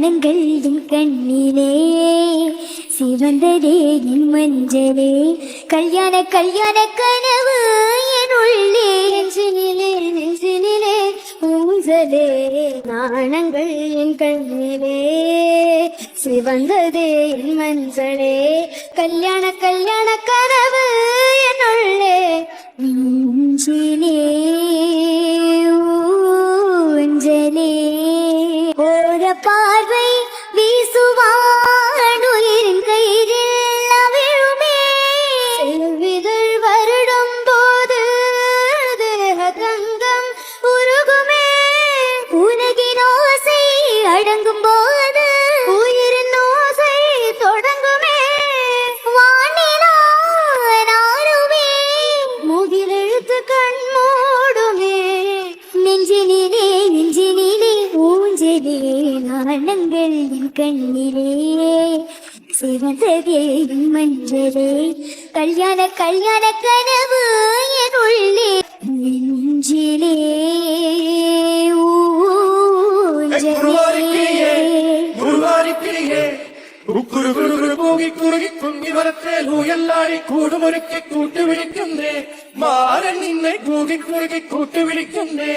நாணங்கள் என் கண்ணிலே சிவந்ததே என் மஞ்சளே கல்யாண கல்யாண கனவு என் உள்ளே நெஞ்சினிலே ஊஞ்சலே நாணங்கள் என் கண்ணிலே சிவந்ததே என் மஞ்சளே கல்யாண கல்யாண கனவு என் உள்ளே நெஞ்சிலே ஊஞ்சலே ஓர பார்வை வீசுவானுயிரின் கையில் அவிழுமே செல்விதழ் வருடும் போது தேக தங்கம் உருகுமே உலகின் ஓசை அடங்கும் போது உயிரின் ஓசை தொடங்குமே வானிலாருமே முகிலெழுத்து கண் மூடுமே நெஞ்சினிலே ஊஞ்சலே நாணங்கள் என் கண்ணிலே சிவந்ததே என் மஞ்சளே கல்யாண கல்யாண கனவு என் உள்ளே நெஞ்சிலே ஊஞ்சலே പോകി കുറുകി കുങ്ങി വരത്തേലൂ എല്ലാരി കൂടുമൊരുക്കി കൂട്ടുവിളിക്കുന്നേ മാരൻ നിന്നെ കൂകി കുറുകി കൂട്ടുവിളിക്കുന്നേ